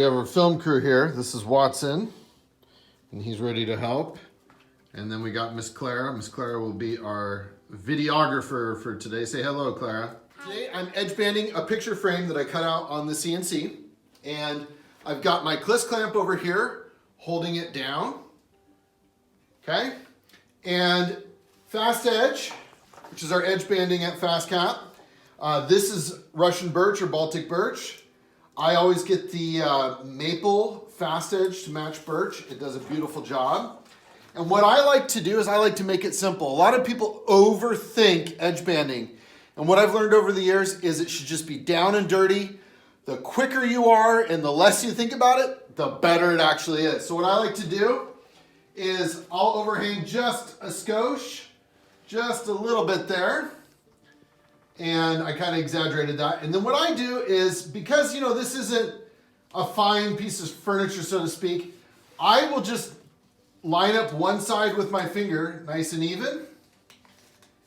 We have our film crew here. This is Watson, and he's ready to help. And then we got Miss Clara. Miss Clara will be our videographer for today. Say hello, Clara. Hi. Today I'm edge banding a picture frame that I cut out on the CNC. And I've got my Kliss clamp over here holding it down. Okay? And Fast Edge, which is our edge banding at Fastcap. This is Russian birch or Baltic birch. I always get the maple fast edge to match birch. It does a beautiful job. And what I like to do is I like to make it simple. A lot of people overthink edge banding. And what I've learned over the years is it should just be down and dirty. The quicker you are and the less you think about it, the better it actually is. So what I like to do is I'll overhang just a skosh, just a little bit there. And I kind of exaggerated that. And then what I do is, because this isn't a fine piece of furniture, so to speak, I will just line up one side with my finger nice and even.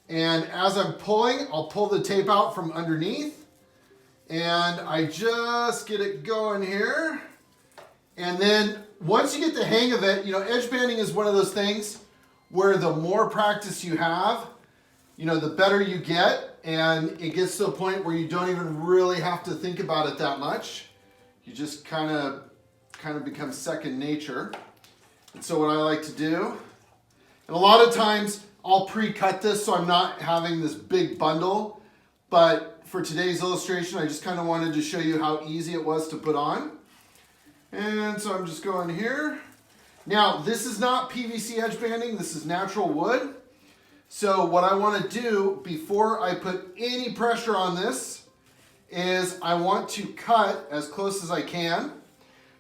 And as I'm pulling, I'll pull the tape out from underneath. And I just get it going here. And then once you get the hang of it, edge banding is one of those things where the more practice you have, the better you get. And it gets to a point where you don't even really have to think about it that much. You just kind of become second nature. And so what I like to do, and a lot of times I'll pre-cut this so I'm not having this big bundle, but for today's illustration I just kind of wanted to show you how easy it was to put on. And so I'm just going here. Now this is not PVC edge banding, this is natural wood. So what I want to do before I put any pressure on this is I want to cut as close as I can.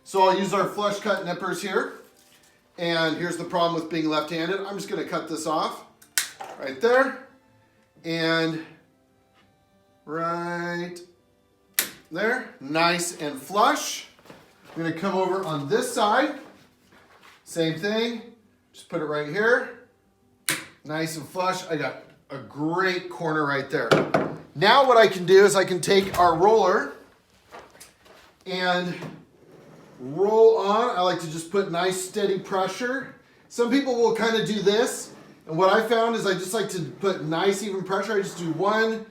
So I'll use our flush cut nippers here. And here's the problem with being left-handed. I'm just going to cut this off right there and right there. Nice and flush. I'm going to come over on this side. Same thing. Just put it right here. Nice and flush. I got a great corner right there. Now what I can do is I can take our roller and roll on. I like to just put nice steady pressure. Some people will kind of do this. And what I found is I just like to put nice even pressure. I just do 1,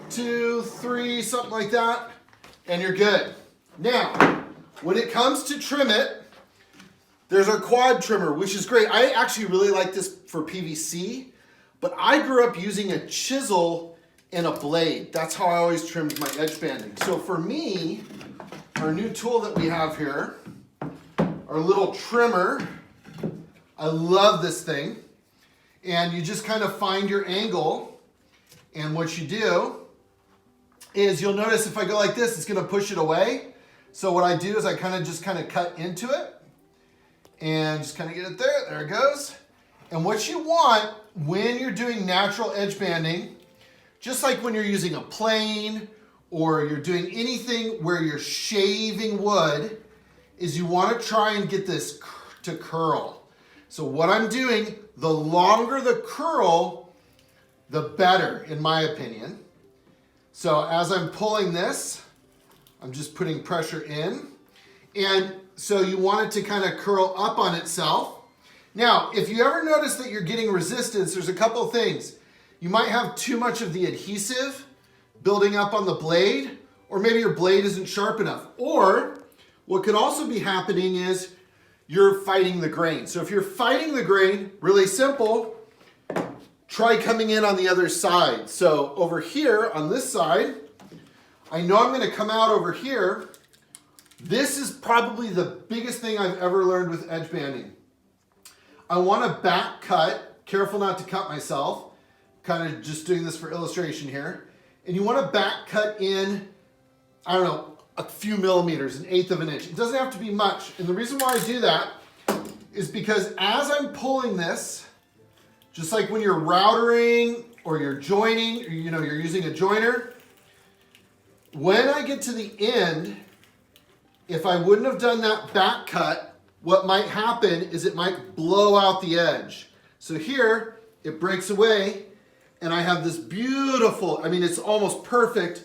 2, 3, something like that. And you're good. Now, when it comes to trim it, there's our quad trimmer, which is great. I actually really like this for PVC, but I grew up using a chisel and a blade. That's how I always trimmed my edge banding. So for me, our new tool that we have here, our little trimmer, I love this thing. And you just kind of find your angle, and what you do is you'll notice if I go like this, it's gonna push it away. So what I do is I just kind of cut into it. And just kind of get it there. There it goes. And what you want when you're doing natural edge banding, just like when you're using a plane or you're doing anything where you're shaving wood, is you want to try and get this to curl. So what I'm doing, the longer the curl, the better, in my opinion. So as I'm pulling this, I'm just putting pressure in. And so you want it to kind of curl up on itself. Now, if you ever notice that you're getting resistance, there's a couple of things. You might have too much of the adhesive building up on the blade, or maybe your blade isn't sharp enough. Or what could also be happening is you're fighting the grain. So if you're fighting the grain, really simple, try coming in on the other side. So over here on this side, I know I'm going to come out over here. This is probably the biggest thing I've ever learned with edge banding. I want to back cut, careful not to cut myself, kind of just doing this for illustration here. And you want to back cut in, I don't know, a few millimeters, 1/8 of an inch. It doesn't have to be much. And the reason why I do that is because as I'm pulling this, just like when you're routering or you're joining, or, you're using a joiner, when I get to the end, if I wouldn't have done that back cut, what might happen is it might blow out the edge. So here, it breaks away, and I have this beautiful, it's almost perfect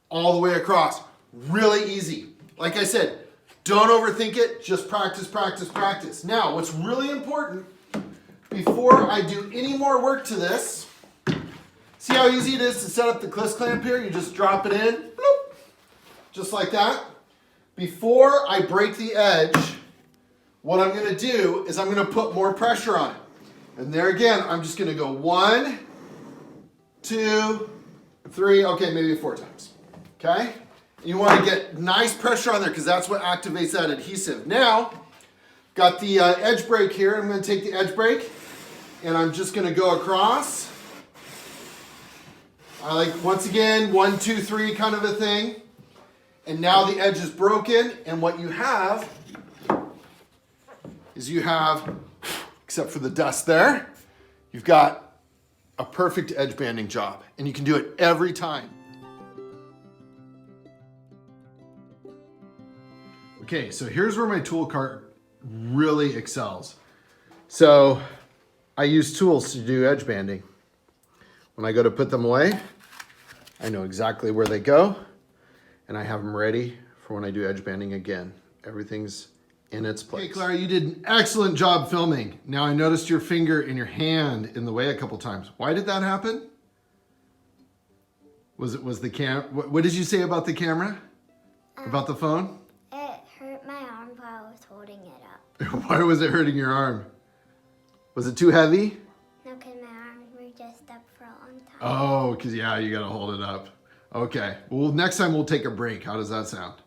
all the way across. Really easy. Like I said, Don't overthink it, just practice, practice, practice. Now, what's really important, before I do any more work to this, see how easy it is to set up the cliss clamp here? You just drop it in, bloop, just like that. Before I break the edge, what I'm gonna do is I'm gonna put more pressure on it. And there again, I'm just gonna go 1, 2, 3, okay, maybe 4 times, okay? You wanna get nice pressure on there because that's what activates that adhesive. Now, got the edge brake here. I'm gonna take the edge brake and I'm just gonna go across. I like, once again, 1, 2, 3 kind of a thing. And now the edge is broken, and what you have is you have, except for the dust there, you've got a perfect edge banding job, and you can do it every time. Okay, so here's where my tool cart really excels. So I use tools to do edge banding. When I go to put them away, I know exactly where they go, and I have them ready for when I do edge banding again. Everything's in its place. Hey, Clara, you did an excellent job filming. Now I noticed your finger and your hand in the way a couple times. Why did that happen? Was the camera? What did you say about the camera? About the phone? It hurt my arm while I was holding it up. Why was it hurting your arm? Was it too heavy? No, because my arms were just up for a long time. Oh, because yeah, you got to hold it up. Okay, well, next time we'll take a break. How does that sound?